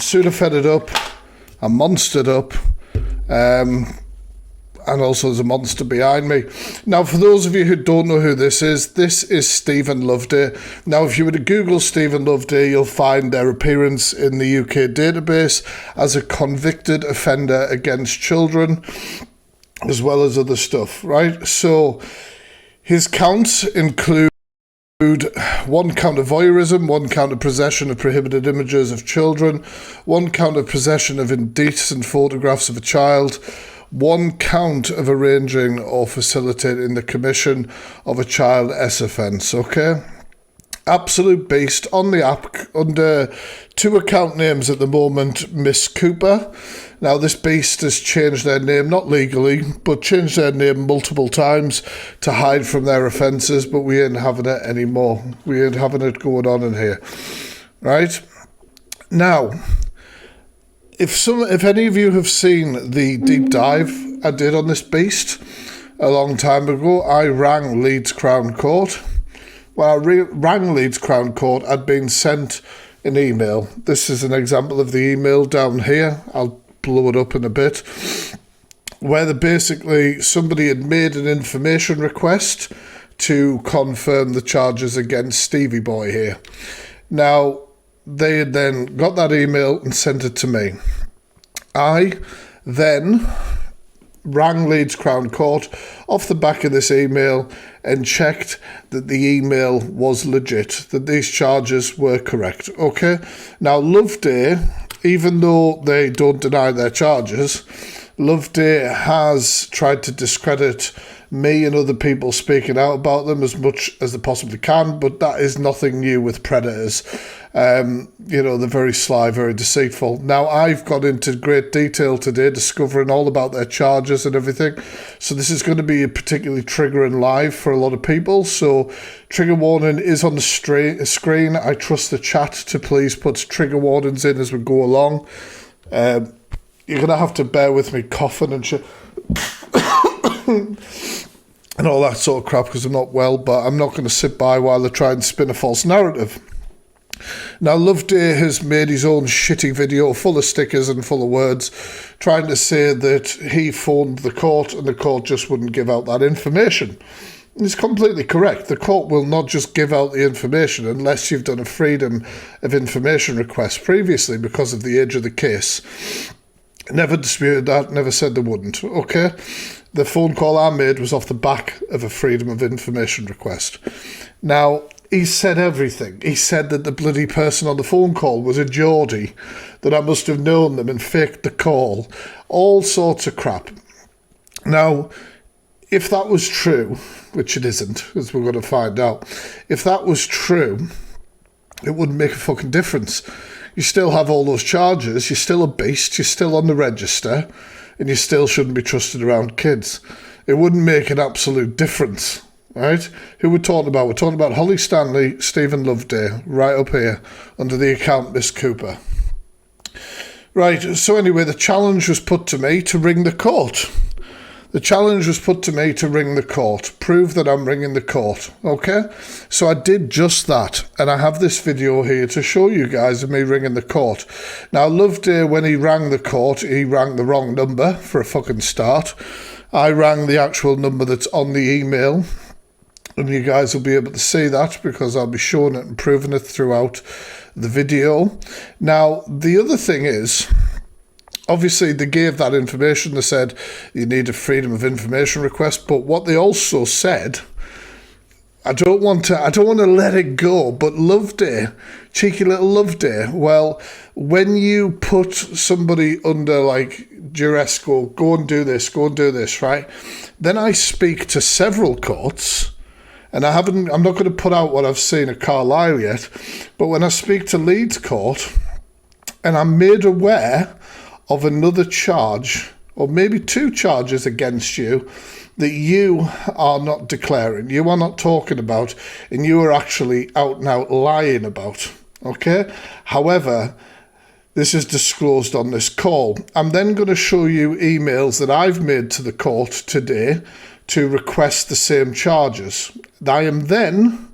Sudafed up, I'm monstered up, and also there's a monster behind me. Now, for those of you who don't know who this is Steven Loveday. Now, if you were to Google Steven Loveday, you'll find their appearance in the UK database as a convicted offender against children, as well as other stuff, right? So his counts include 1 count of voyeurism, 1 count of possession of prohibited images of children, 1 count of possession of indecent photographs of a child, 1 count of arranging or facilitating the commission of a child S offence, okay? Absolute beast on the app under 2 account names at the moment, Miss Cooper. Now, this beast has changed their name, not legally, but changed their name multiple times to hide from their offences, but we ain't having it anymore. We ain't having it going on in here, right? Now, if any of you have seen the deep dive I did on this beast a long time ago, I rang Leeds Crown Court. When I rang Leeds Crown Court, I'd been sent an email. This is an example of the email down here. I'll blow it up in a bit. Where basically somebody had made an information request to confirm the charges against Stevie Boy here. Now, they had then got that email and sent it to me. I then rang Leeds Crown Court off the back of this email and checked that the email was legit, that these charges were correct. Okay, now Loveday, even though they don't deny their charges, Loveday has tried to discredit me and other people speaking out about them as much as they possibly can, but that is nothing new with predators. They're very sly, very deceitful. Now, I've got into great detail today discovering all about their charges and everything, so this is going to be a particularly triggering live for a lot of people, so trigger warning is on the screen. I trust the chat to please put trigger warnings in as we go along. You're going to have to bear with me coughing and shit and all that sort of crap because I'm not well, but I'm not going to sit by while they try and spin a false narrative. Now, Loveday has made his own shitty video full of stickers and full of words trying to say that he phoned the court and the court just wouldn't give out that information. And it's completely correct. The court will not just give out the information unless you've done a freedom of information request previously because of the age of the case. Never disputed that, never said they wouldn't, okay? The phone call I made was off the back of a freedom of information request. Now, he said everything. He said that the bloody person on the phone call was a Geordie, that I must have known them and faked the call. All sorts of crap. Now, if that was true, which it isn't, as we're going to find out, if that was true, it wouldn't make a fucking difference. You still have all those charges, you're still a beast, you're still on the register, and you still shouldn't be trusted around kids. It wouldn't make an absolute difference, right? Who we're talking about? We're talking about Holly Stanley, Steven Loveday, right up here, under the account Miss Cooper. Right, so anyway, the challenge was put to me to ring the court. The challenge was put to me to ring the court, prove that I'm ringing the court, okay? So I did just that, and I have this video here to show you guys of me ringing the court. Now, Loveday, when he rang the court, he rang the wrong number for a fucking start. I rang the actual number that's on the email, and you guys will be able to see that because I'll be showing it and proving it throughout the video. Now, the other thing is, obviously, they gave that information. They said you need a freedom of information request. But what they also said, I don't want to let it go. But Loveday, cheeky little Loveday. Well, when you put somebody under like duress, go and do this, right? Then I speak to several courts. And I'm not going to put out what I've seen at Carlisle yet. But when I speak to Leeds Court, and I'm made aware of another charge, or maybe 2 charges against you that you are not declaring, you are not talking about, and you are actually out and out lying about, okay? However, this is disclosed on this call. I'm then going to show you emails that I've made to the court today to request the same charges. I am then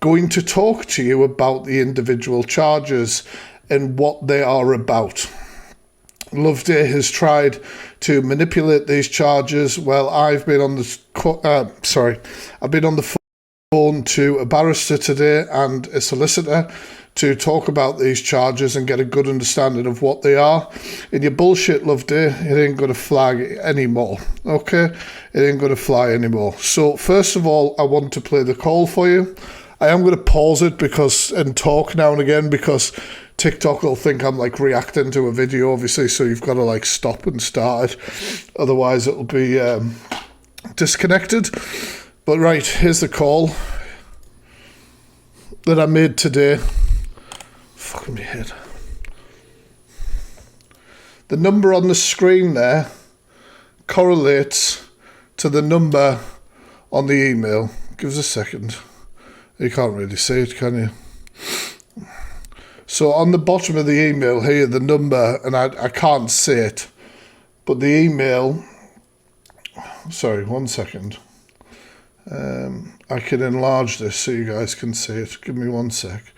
going to talk to you about the individual charges and what they are about. Loveday has tried to manipulate these charges. Well, I've been on the phone to a barrister today and a solicitor to talk about these charges and get a good understanding of what they are. And your bullshit, Loveday, it ain't going to flag anymore, okay? It ain't going to fly anymore. So first of all, I want to play the call for you. I am going to pause it and talk now and again because TikTok will think I'm like reacting to a video, obviously, so you've got to like stop and start it. Otherwise, it'll be disconnected. But right, here's the call that I made today. Fucking my head. The number on the screen there correlates to the number on the email. Give us a second. You can't really see it, can you? So on the bottom of the email here, the number, and I can't see it, but the email, sorry, 1 second. I can enlarge this so you guys can see it. Give me 1 sec.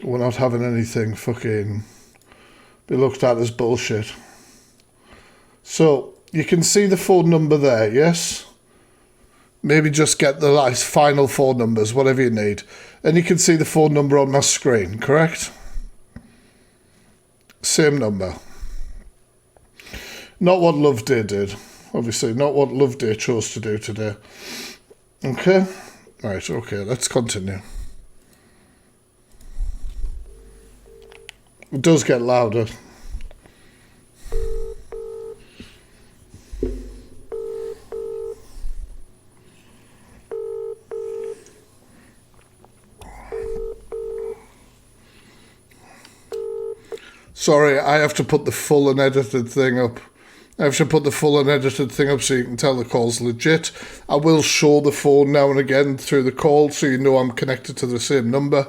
We're not having anything fucking be looked at as bullshit. So you can see the phone number there, yes? Maybe just get the last final 4 numbers, whatever you need. And you can see the phone number on my screen, correct? Same number. Not what Loveday did. Obviously, not what Loveday chose to do today. Okay? Right, okay, let's continue. It does get louder. Sorry, I have to put the full unedited thing up. I have to put the full unedited thing up so you can tell the call's legit. I will show the phone now and again through the call so you know I'm connected to the same number.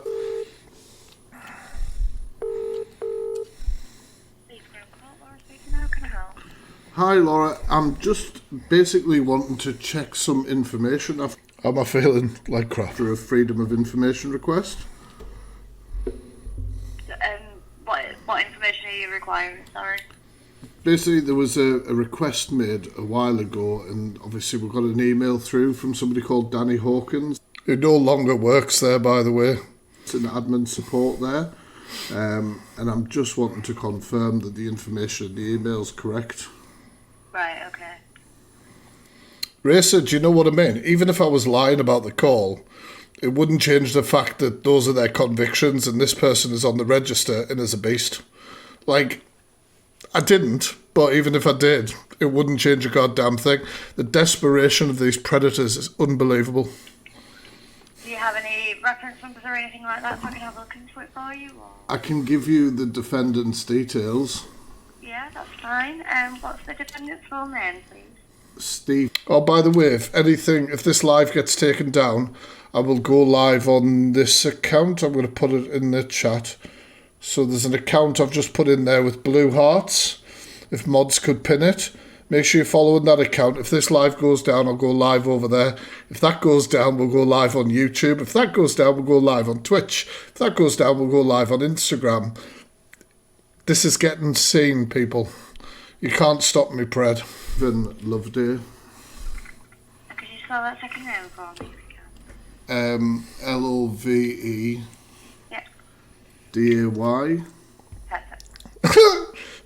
Hi Laura, I'm just basically wanting to check some information. Am I feeling like crap for a Freedom of Information request? What information are you requiring, sorry? Basically, there was a request made a while ago, and obviously we got an email through from somebody called Danny Hawkins, who no longer works there, by the way. It's an admin support there. And I'm just wanting to confirm that the information in the email is correct. Right, okay. Racer, do you know what I mean? Even if I was lying about the call, it wouldn't change the fact that those are their convictions and this person is on the register and is a beast. Like, I didn't, but even if I did, it wouldn't change a goddamn thing. The desperation of these predators is unbelievable. Do you have any reference numbers or anything like that so I can have a look into it for you? Or? I can give you the defendant's details. Yeah, that's fine. What's the defendant's full name, please? Steve. Oh, by the way, if this live gets taken down, I will go live on this account. I'm going to put it in the chat. So there's an account I've just put in there with blue hearts. If mods could pin it, make sure you're following that account. If this live goes down, I'll go live over there. If that goes down, we'll go live on YouTube. If that goes down, we'll go live on Twitch. If that goes down, we'll go live on Instagram. This is getting seen, people. You can't stop me, Pred. Steven Loveday. Could you spell that second name for me, if you can? Love. Yep. Day. Perfect.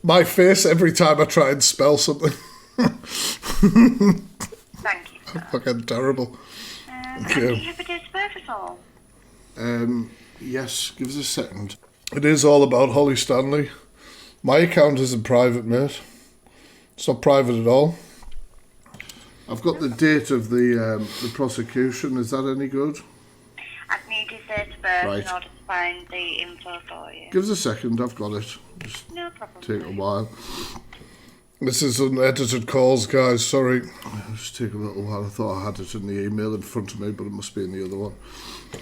My face every time I try and spell something. Thank you, sir. Fucking terrible. Do you have a date of birth at all? Yes, give us a second. It is all about Holly Stanley. My account isn't private, mate. It's not private at all. I've got the date of the prosecution. Is that any good? I'd need his date of birth Right. in order to find the info for you. Give us a second. I've got it. Just No problem. take a while. This is unedited calls, guys. Sorry. It'll just take a little while. I thought I had it in the email in front of me, but it must be in the other one.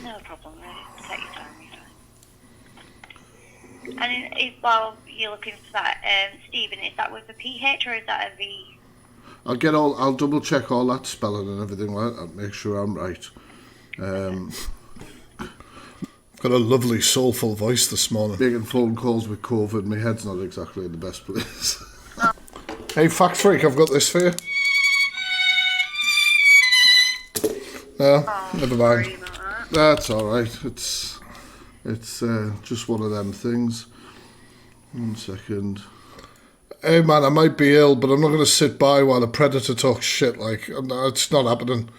No problem, really. Take your time, you're fine. And while you're looking for that, Stephen, is that with a PH or is that a V? I'll double check all that spelling and everything like that. Make sure I'm right. Got a lovely soulful voice this morning. Making phone calls with COVID, my head's not exactly in the best place. Hey, Fact Freak, I've got this for you. No, never mind. Sorry about that. That's alright. It's just one of them things. 1 second. Hey man, I might be ill, but I'm not going to sit by while a predator talks shit. Like, it's not happening.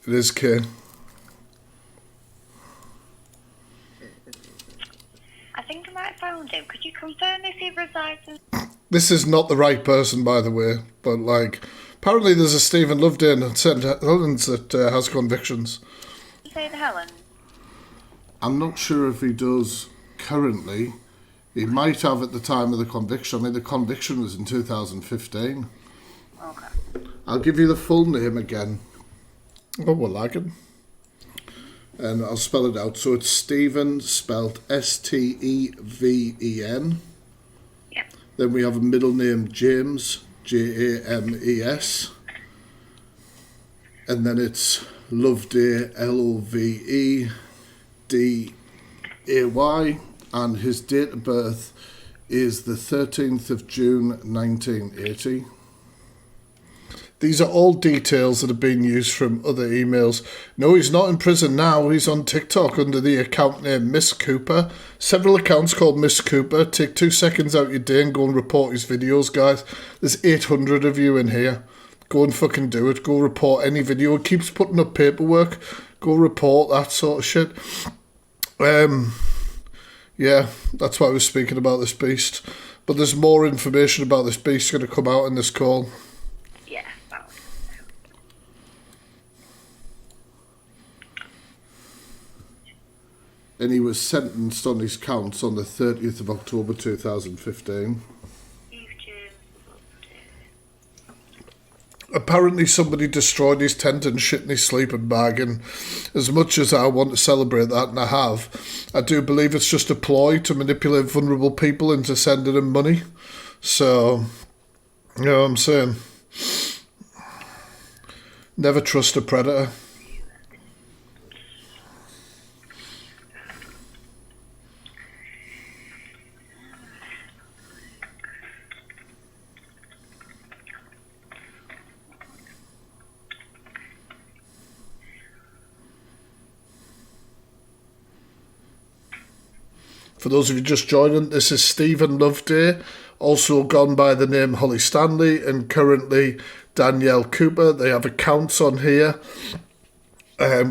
It is Kay. I think I might have found him. Could you confirm if he resides in... This is not the right person, by the way, but like, apparently there's a Steven Loveday in St Helens that has convictions. Say the Helen? I'm not sure if he does currently. He might have at the time of the conviction. I mean, the conviction was in 2015. Okay. I'll give you the full name again. Oh, we're lagging. And I'll spell it out. So it's Steven, spelled Steven. Yep. Then we have a middle name, James, James. And then it's Loveday, Loveday. And his date of birth is the 13th of June 1980. These are all details that have been used from other emails. No, he's not in prison now. He's on TikTok under the account name Miss Cooper. Several accounts called Miss Cooper. Take 2 seconds out your day and go and report his videos, guys. There's 800 of you in here. Go and fucking do it. Go report any video. It keeps putting up paperwork. Go report that sort of shit. Yeah, that's why I was speaking about this beast. But there's more information about this beast going to come out in this call. Yeah, that was... And he was sentenced on his counts on the 30th of October 2015. Apparently somebody destroyed his tent and shit in his sleeping bag, and as much as I want to celebrate that, and I have, I do believe it's just a ploy to manipulate vulnerable people into sending him money. So, you know what I'm saying? Never trust a predator. For those of you just joining, this is Steven Loveday, also gone by the name Holly Stanley, and currently Danielle Cooper. They have accounts on here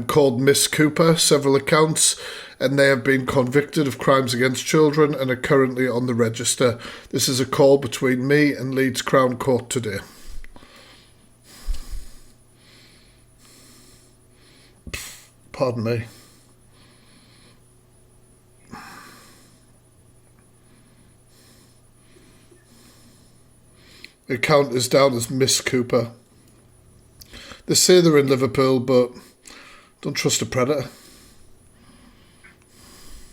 called Miss Cooper, several accounts, and they have been convicted of crimes against children and are currently on the register. This is a call between me and Leeds Crown Court today. Pardon me. The account is down as Miss Cooper. They say they're in Liverpool, but don't trust a predator.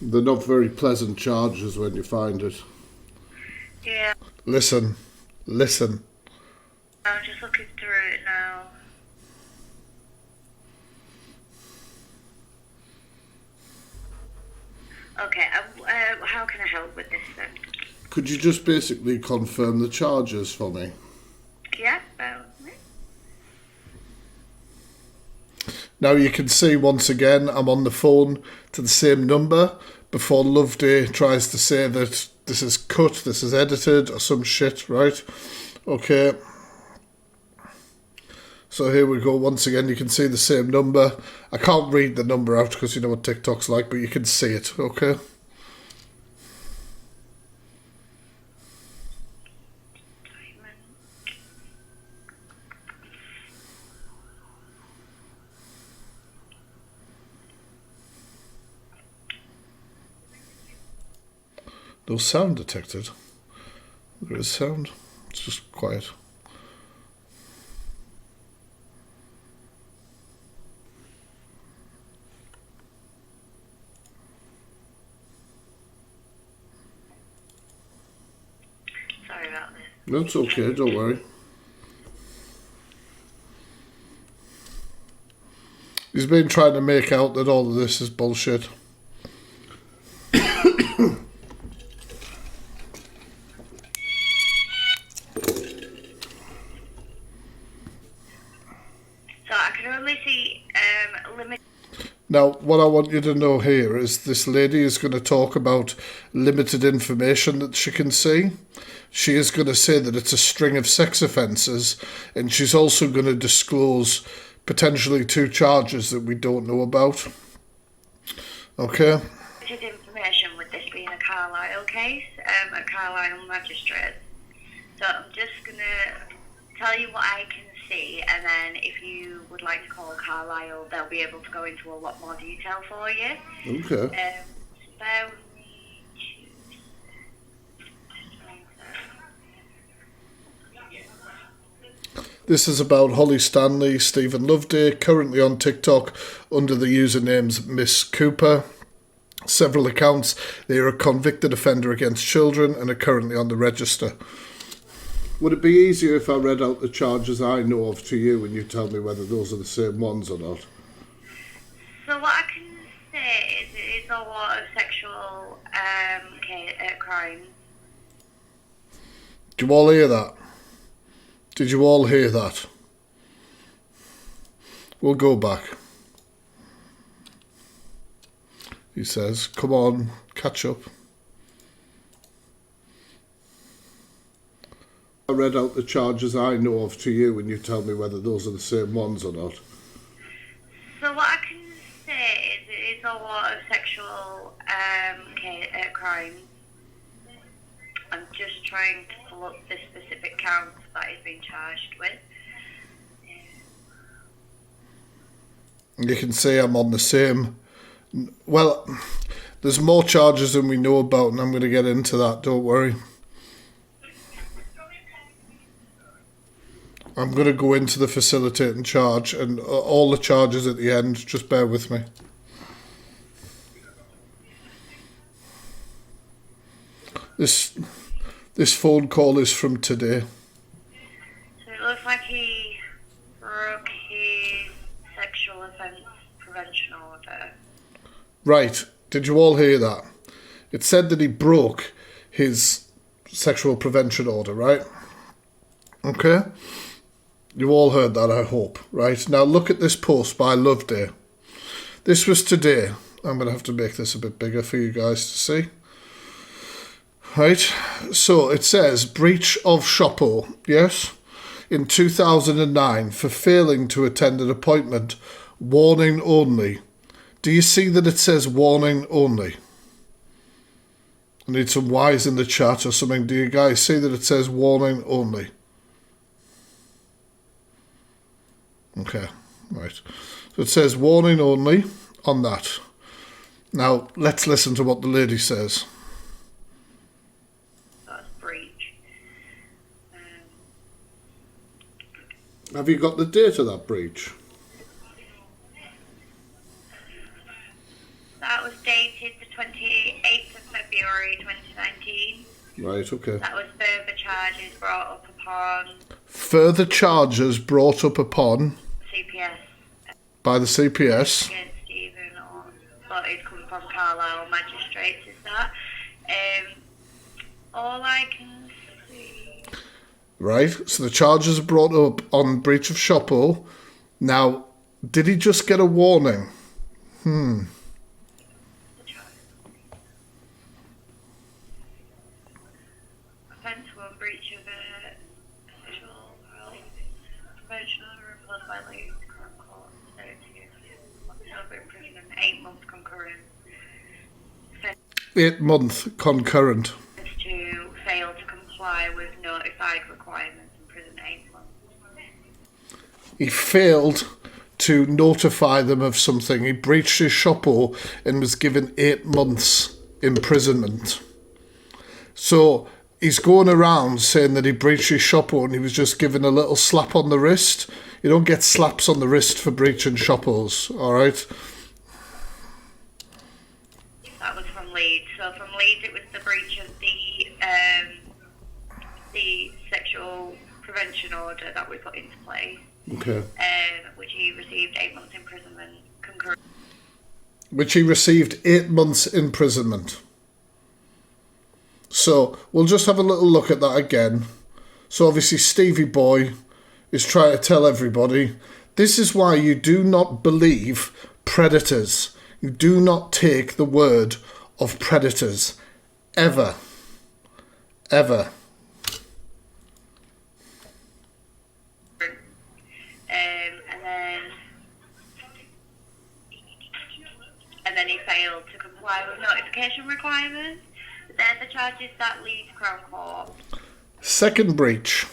They're not very pleasant charges when you find it. Yeah, Listen. I'm just looking through it now. Okay, how can I help with this then? Could you just basically confirm the charges for me? Yeah, well, Now you can see once again I'm on the phone to the same number before Loveday tries to say that this is cut, this is edited or some shit, right? Okay. So here we go. Once again, you can see the same number. I can't read the number out because you know what TikTok's like, but you can see it, okay? No sound detected. There is sound. It's just quiet. about this. That's okay, don't worry. He's been trying to make out that all of this is bullshit. So I can only see limited. Now, what I want you to know here is this lady is going to talk about limited information that she can see. She is going to say that it's a string of sex offences, and she's also going to disclose potentially 2 charges that we don't know about. Okay? Limited information with this being a Carlisle case, a Carlisle magistrate. So I'm just going to tell you what I can see, and then if you would like to call Carlisle, they'll be able to go into a lot more detail for you. Okay. Bear with me. This is about Holly Stanley, Steven Loveday, currently on TikTok under the usernames Miss Cooper. Several accounts. They are a convicted offender against children and are currently on the register. Would it be easier if I read out the charges I know of to you and you tell me whether those are the same ones or not? So what I can say is it is a lot of sexual crimes. Do you all hear that? Did you all hear that? We'll go back. He says, come on, catch up. I read out the charges I know of to you and you tell me whether those are the same ones or not. So what I can say is it is a lot of sexual crimes. I'm just trying to pull up the specific counts that he's been charged with. You can see I'm on the same. Well, there's more charges than we know about, and I'm going to get into that, don't worry. I'm going to go into the facilitating charge and all the charges at the end. Just bear with me. This phone call is from today. So it looks like he broke his sexual offence prevention order. Right. Did you all hear that? It said that he broke his sexual prevention order, right? Okay? You all heard that, I hope, right? Now look at this post by Loveday. This was today. I'm going to have to make this a bit bigger for you guys to see. Right? So it says, breach of SHOPO, yes? In 2009 for failing to attend an appointment. Warning only. Do you see that it says warning only? I need some Y's in the chat or something. Do you guys see that it says warning only? Okay, right. So it says warning only on that. Now, let's listen to what the lady says. That's breach. Have you got the date of that breach? That was dated the 28th of February 2019. Right, okay. That was further charges brought up upon Further charges brought up upon CPS by the CPS. against Steven, but it's come from Carlisle magistrates, is that? All I can see. Right, so the charges are brought up on breach of SHOPO. Now, did he just get a warning? Offence for breach of a sexual prevention order imposed by the current court, 30 October imprisonment, 8 months concurrent. 8 month concurrent. To fail to comply with notified requirements in prison 8 months. He failed to notify them of something. He breached his SHOPO and was given 8 months imprisonment. So he's going around saying that he breached his SHOPO and he was just given a little slap on the wrist. You don't get slaps on the wrist for breaching SHOPOs, all right? That was from Leeds. So from Leeds, it was the breach of the prevention order that we put into place. Okay. Which he received 8 months imprisonment concurrent. Which he received 8 months imprisonment. So we'll just have a little look at that again. So obviously Stevie Boy is trying to tell everybody, this is why you do not believe predators. You do not take the word of predators. Ever. Ever. And then he failed to comply with notification requirements. They're the charges that Leeds Crown Court Second breach.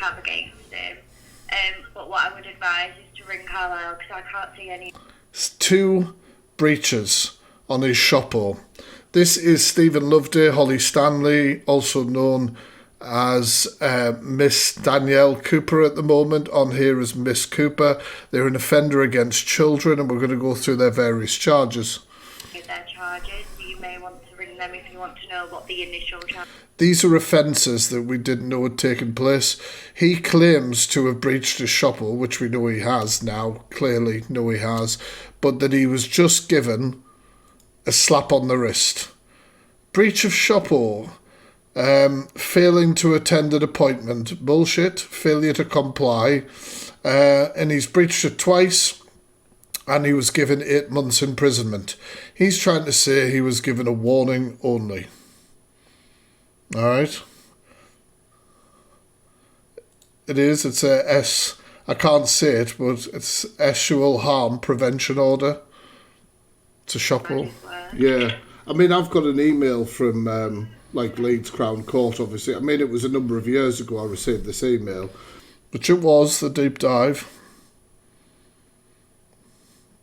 have against him. But what I would advise is to ring Carlisle because I can't see any. 2 breaches on his shoppo. This is Steven Loveday, Holly Stanley, also known as Miss Danielle Cooper at the moment, on here as Miss Cooper. They're an offender against children, and we're going to go through their various charges. Their charges, you may want to ring them if you want to know what the initial charge. These are offences that we didn't know had taken place. He claims to have breached his shoppo, which we know he has now, clearly know he has, but that he was just given a slap on the wrist. Breach of shoppo. Failing to attend an appointment. Bullshit. Failure to comply. And he's breached it twice. And he was given 8 months imprisonment. He's trying to say he was given a warning only. Alright. It is. It's a S. I can't say it, but it's sexual harm prevention order. It's a shoppo. Yeah. I mean, I've got an email from Leeds Crown Court, obviously. I mean, it was a number of years ago I received this email. But it was the deep dive.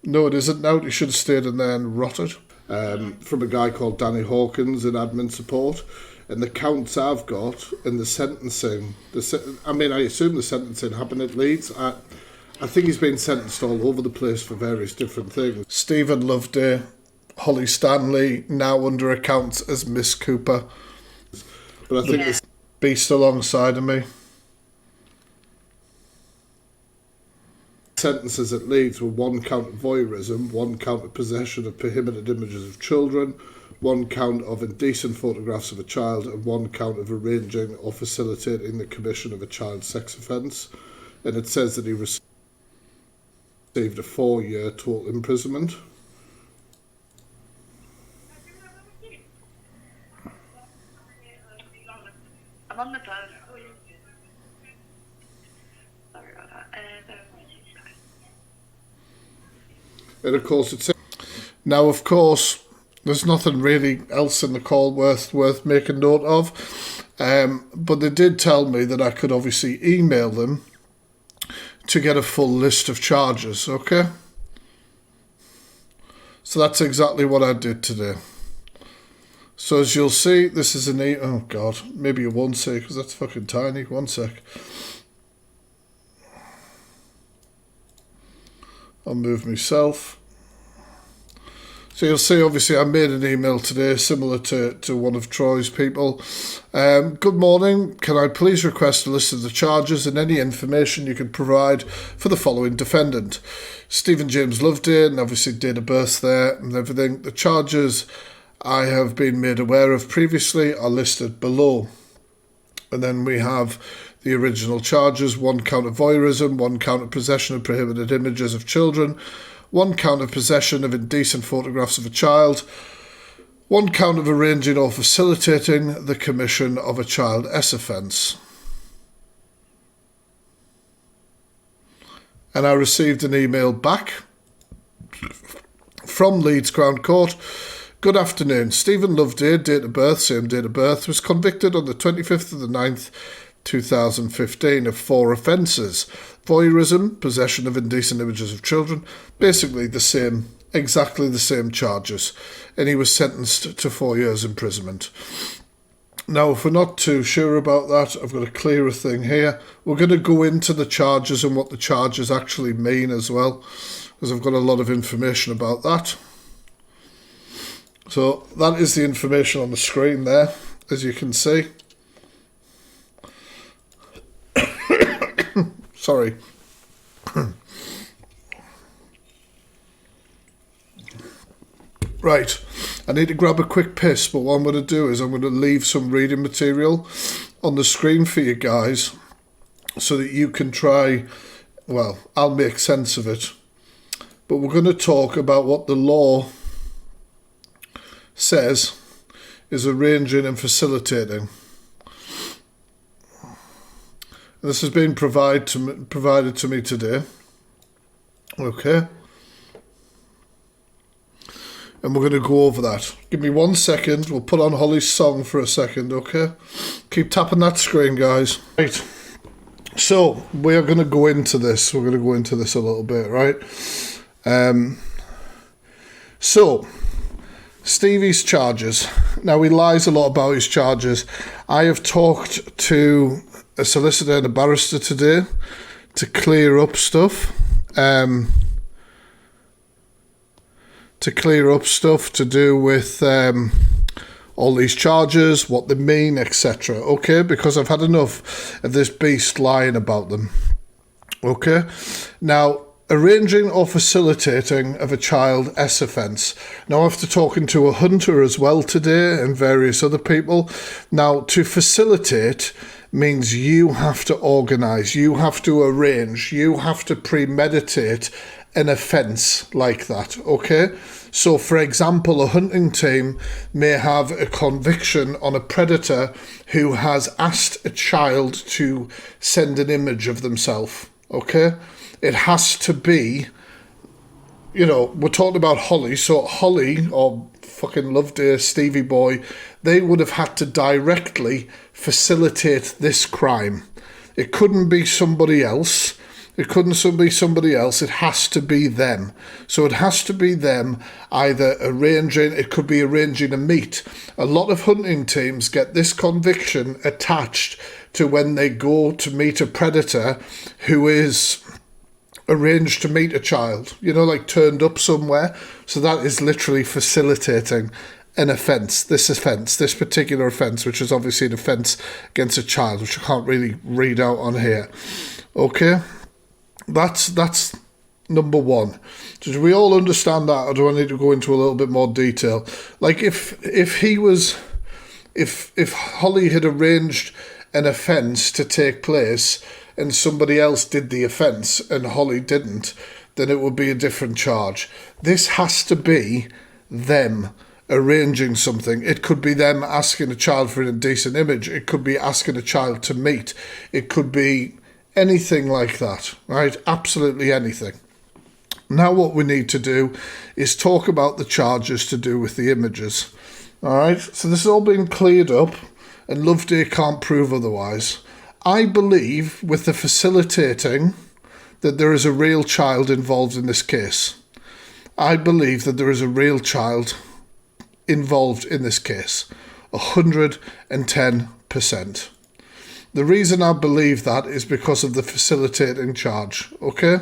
No, it isn't now. He should have stayed in there and rotted. From a guy called Danny Hawkins in admin support. And the counts I've got in the sentencing, I assume the sentencing happened at Leeds. I think he's been sentenced all over the place for various different things. Steven Loveday, Holly Stanley, now under accounts as Miss Cooper. But I think this beast alongside of me. Sentences at Leeds were 1 count of voyeurism, 1 count of possession of prohibited images of children, 1 count of indecent photographs of a child, and 1 count of arranging or facilitating the commission of a child sex offence. And it says that he received a 4-year total imprisonment. I'm on the phone. Sorry about that. And of course, it's now. Of course, there's nothing really else in the call worth making note of. But they did tell me that I could obviously email them to get a full list of charges. Okay. So that's exactly what I did today. So as you'll see, this is oh God, maybe you won't see because that's fucking tiny. 1 sec. I'll move myself. So you'll see, obviously, I made an email today similar to one of Troy's people. Good morning. Can I please request a list of the charges and any information you can provide for the following defendant? Stephen James Loveday, and obviously date of birth there and everything. The charges I have been made aware of previously are listed below. And then we have the original charges: 1 count of voyeurism, 1 count of possession of prohibited images of children, 1 count of possession of indecent photographs of a child, 1 count of arranging or facilitating the commission of a child S offence. And I received an email back from Leeds Crown Court. Good afternoon. Steven Loveday, date of birth, same date of birth, was convicted on the 25th of the 9th, 2015 of 4 offences. Voyeurism, possession of indecent images of children, basically the same, exactly the same charges. And he was sentenced to 4 years imprisonment. Now, if we're not too sure about that, I've got a clearer thing here. We're going to go into the charges and what the charges actually mean as well, because I've got a lot of information about that. So that is the information on the screen there, as you can see. Sorry. Right, I need to grab a quick piss, but what I'm going to do is I'm going to leave some reading material on the screen for you guys so that you can try, well, I'll make sense of it. But we're going to talk about what the law says is arranging and facilitating. This has been provided to me today. Okay. And we're going to go over that. Give me 1 second. We'll put on Holly's song for a second, okay? Keep tapping that screen, guys. Right. So, we are going to go into this. We're going to go into this a little bit, right? So, Stevie's charges. Now, he lies a lot about his charges. I have talked to a solicitor and a barrister today to clear up stuff. To do with all these charges, what they mean, etc. Okay, because I've had enough of this beast lying about them. Okay, now arranging or facilitating of a child S offence. Now after talking to a hunter as well today and various other people, now to facilitate means you have to organise, you have to arrange, you have to premeditate an offence like that, okay? So, for example, a hunting team may have a conviction on a predator who has asked a child to send an image of themselves, okay? It has to be, you know, we're talking about Holly, so Holly, or fucking Loveday, Stevie Boy, they would have had to directly facilitate this crime. It couldn't be somebody else. It couldn't be somebody else. It has to be them. So it has to be them either arranging, it could be arranging a meet. A lot of hunting teams get this conviction attached to when they go to meet a predator who is arranged to meet a child, you know, like turned up somewhere. So that is literally facilitating an offence, this particular offence, which is obviously an offence against a child, which I can't really read out on here. Okay? That's number one. Do we all understand that, or do I need to go into a little bit more detail? Like if Holly had arranged an offence to take place and somebody else did the offence and Holly didn't, then it would be a different charge. This has to be them arranging something. It could be them asking a child for an indecent image. It could be asking a child to meet. It could be anything like that, right? Absolutely anything. Now what we need to do is talk about the charges to do with the images. All right, so this has all been cleared up and Loveday can't prove otherwise. I believe with the facilitating that there is a real child involved in this case. I believe that there is a real child involved in this case. 110%. The reason I believe that is because of the facilitating charge, okay?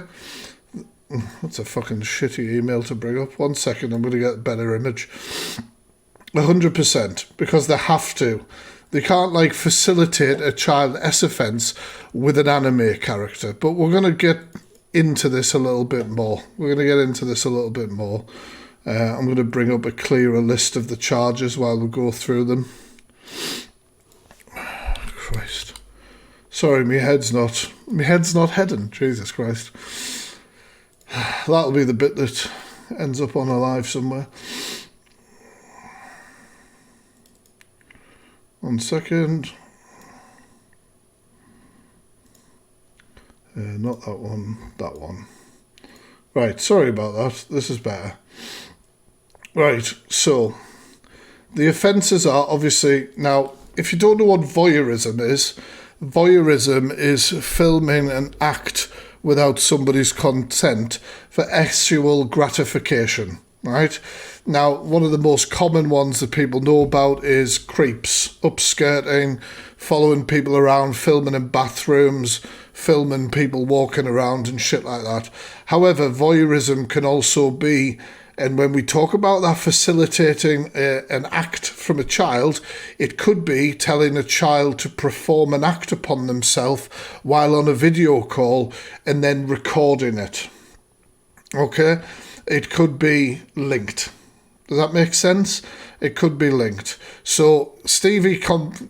That's a fucking shitty email to bring up. 1 second, I'm going to get a better image. 100%, because they have to. They can't, like, facilitate a child S offence with an anime character. But we're going to get into this a little bit more. I'm going to bring up a clearer list of the charges while we go through them. Christ. Sorry, my head's not heading. Jesus Christ. That'll be the bit that ends up on Alive somewhere. 1 second. Not that one, that one. Right, sorry about that. This is better. Right, so the offences are obviously, now, if you don't know what voyeurism is filming an act without somebody's consent for sexual gratification, right? Now, one of the most common ones that people know about is creeps, upskirting, following people around, filming in bathrooms, filming people walking around and shit like that. However, voyeurism can also be And when we talk about that facilitating an act from a child, it could be telling a child to perform an act upon themselves while on a video call and then recording it. Okay? It could be linked. Does that make sense? It could be linked. So Stevie claims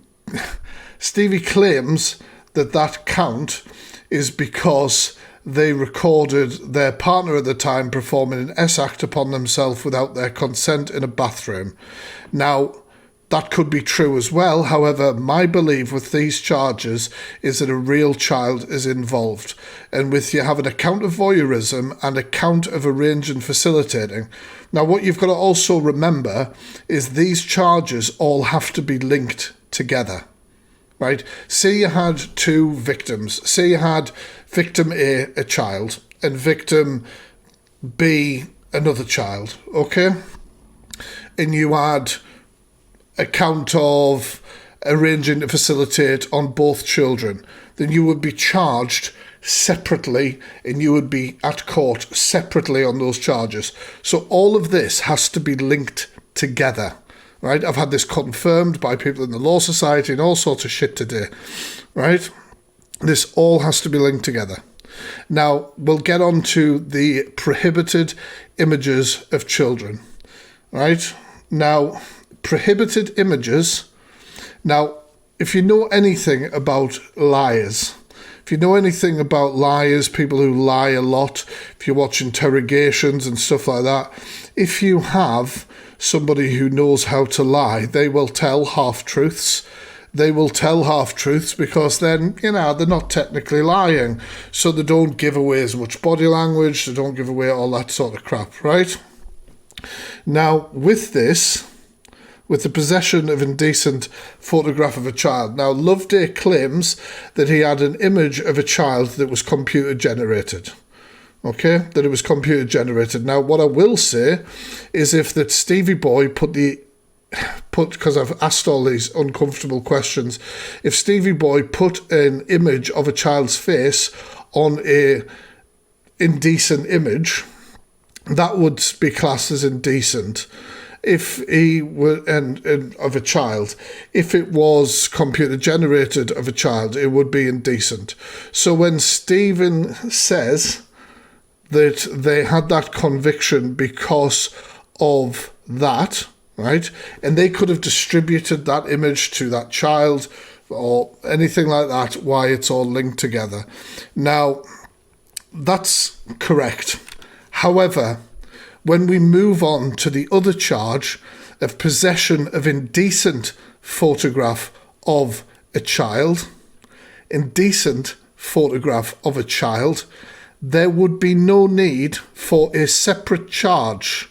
that count is because they recorded their partner at the time performing an S-act upon themselves without their consent in a bathroom. Now, that could be true as well. However, my belief with these charges is that a real child is involved. And with you having a count of voyeurism and a count of arranging and facilitating. Now, what you've got to also remember is these charges all have to be linked together. Right? Say you had two victims. Say you had victim A, a child, and victim B, another child. Okay? And you had a count of arranging to facilitate on both children. Then you would be charged separately and you would be at court separately on those charges. So all of this has to be linked together. Right, I've had this confirmed by people in the Law Society and all sorts of shit today. Right, this all has to be linked together. Now, we'll get on to the prohibited images of children. Right, now, prohibited images. Now, if you know anything about liars, if you know anything about liars, people who lie a lot, if you watch interrogations and stuff like that, if you have somebody who knows how to lie, they will tell half-truths. They will tell half-truths because then, they're not technically lying. So they don't give away as much body language, they don't give away all that sort of crap, right? Now, with this, with the possession of indecent photograph of a child. Now, Loveday claims that he had an image of a child that was computer-generated. Okay, that it was computer generated. Now, what I will say is if that Stevie Boy because I've asked all these uncomfortable questions, if Stevie Boy put an image of a child's face on a indecent image, that would be classed as indecent. If he were and of a child, if it was computer generated of a child, it would be indecent. So when Stephen says that they had that conviction because of that, right? And they could have distributed that image to that child or anything like that, why it's all linked together. Now, that's correct. However, when we move on to the other charge of possession of indecent photograph of a child, indecent photograph of a child, there would be no need for a separate charge.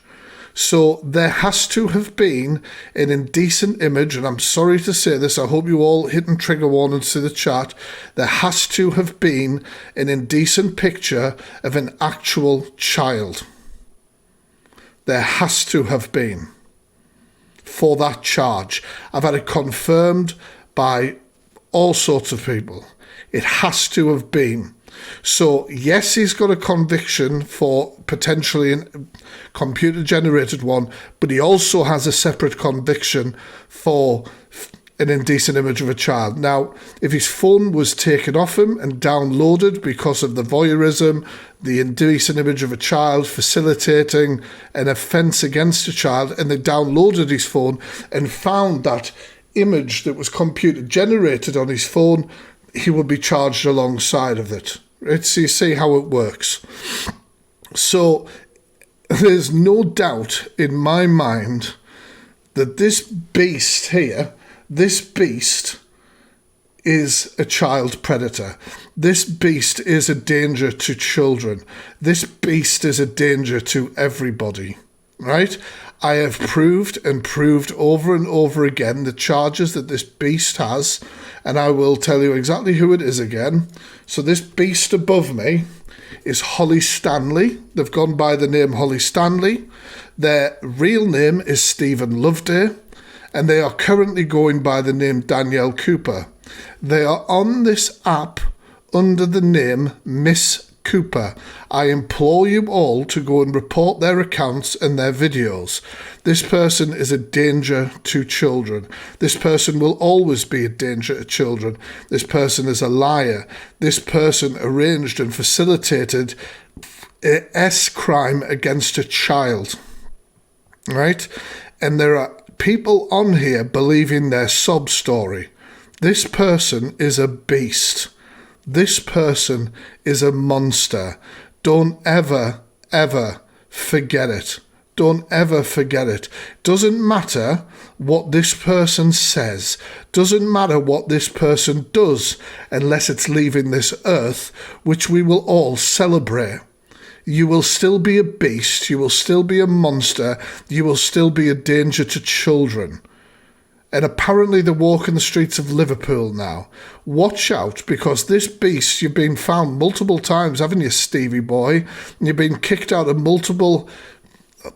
So there has to have been an indecent image, and I'm sorry to say this, I hope you all hit and trigger warnings to the chat. There has to have been an indecent picture of an actual child. There has to have been for that charge. I've had it confirmed by all sorts of people. It has to have been. So, yes, he's got a conviction for potentially a computer-generated one, but he also has a separate conviction for an indecent image of a child. Now, if his phone was taken off him and downloaded because of the voyeurism, the indecent image of a child facilitating an offence against a child, and they downloaded his phone and found that image that was computer-generated on his phone, he would be charged alongside of it. So you see how it works. So there's no doubt in my mind that this beast here, this beast is a child predator. This beast is a danger to children. This beast is a danger to everybody, right? I have proved over and over again the charges that this beast has, and I will tell you exactly who it is again. So this beast above me is Holly Stanley. They've gone by the name Holly Stanley. Their real name is Steven Loveday, and they are currently going by the name Danielle Cooper. They are on this app under the name Miss Cooper. I implore you all to go and report their accounts and their videos. This person is a danger to children. This person will always be a danger to children. This person is a liar. This person arranged and facilitated a crime against a child. Right? And there are people on here believing their sob story. This person is a beast. This person is a monster. Don't ever, ever forget it. Don't ever forget it. Doesn't matter what this person says. Doesn't matter what this person does, unless it's leaving this earth, which we will all celebrate. You will still be a beast. You will still be a monster. You will still be a danger to children. And apparently they're walking the streets of Liverpool now. Watch out, because this beast, you've been found multiple times, haven't you, Stevie boy? And you've been kicked out of multiple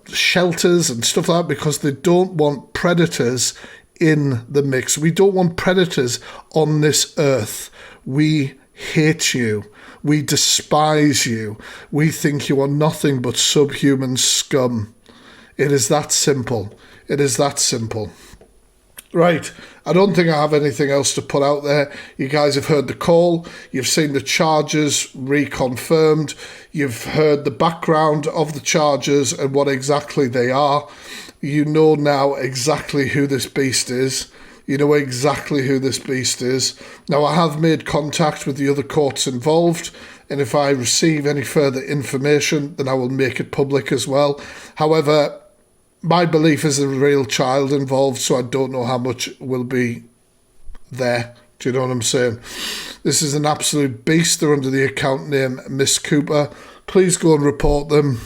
shelters and stuff like that because they don't want predators in the mix. We don't want predators on this earth. We hate you. We despise you. We think you are nothing but subhuman scum. It is that simple. It is that simple. Right, I don't think I have anything else to put out there. You guys have heard the call. You've seen the charges reconfirmed. You've heard the background of the charges and what exactly they are. You know now exactly who this beast is. You know exactly who this beast is. Now, I have made contact with the other courts involved, and if I receive any further information, then I will make it public as well. However, my belief is there's a real child involved, so I don't know how much will be there. Do you know what I'm saying? This is an absolute beast. They're under the account name Miss Cooper. Please go and report them.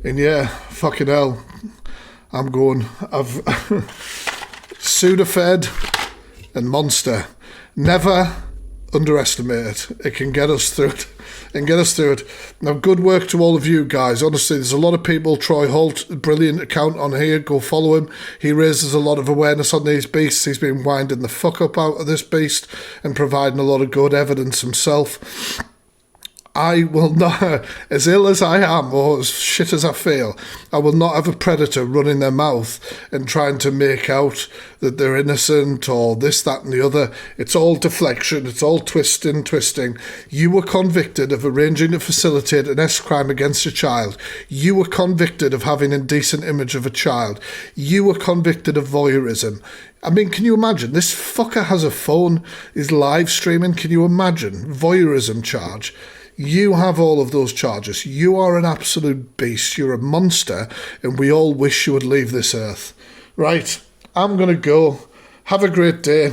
And yeah, fucking hell, I'm going. I've Sudafed and Monster. Never underestimate it. It can get us through it. And get us through it. Now, good work to all of you guys. Honestly, there's a lot of people. Troy Holt, brilliant account on here. Go follow him. He raises a lot of awareness on these beasts. He's been winding the fuck up out of this beast and providing a lot of good evidence himself. I will not, as ill as I am or as shit as I feel, I will not have a predator running their mouth and trying to make out that they're innocent or this, that and the other. It's all deflection. It's all twisting. You were convicted of arranging to facilitate an crime against a child. You were convicted of having indecent image of a child. You were convicted of voyeurism. I mean, can you imagine? This fucker has a phone, is live streaming. Can you imagine? Voyeurism charge. You have all of those charges. You are an absolute beast. You're a monster, and we all wish you would leave this earth. Right, I'm going to go. Have a great day.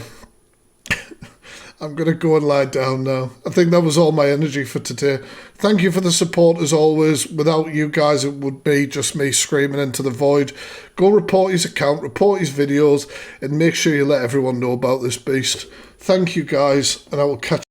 I'm going to go and lie down now. I think that was all my energy for today. Thank you for the support as always. Without you guys, it would be just me screaming into the void. Go report his account, report his videos, and make sure you let everyone know about this beast. Thank you guys, and I will catch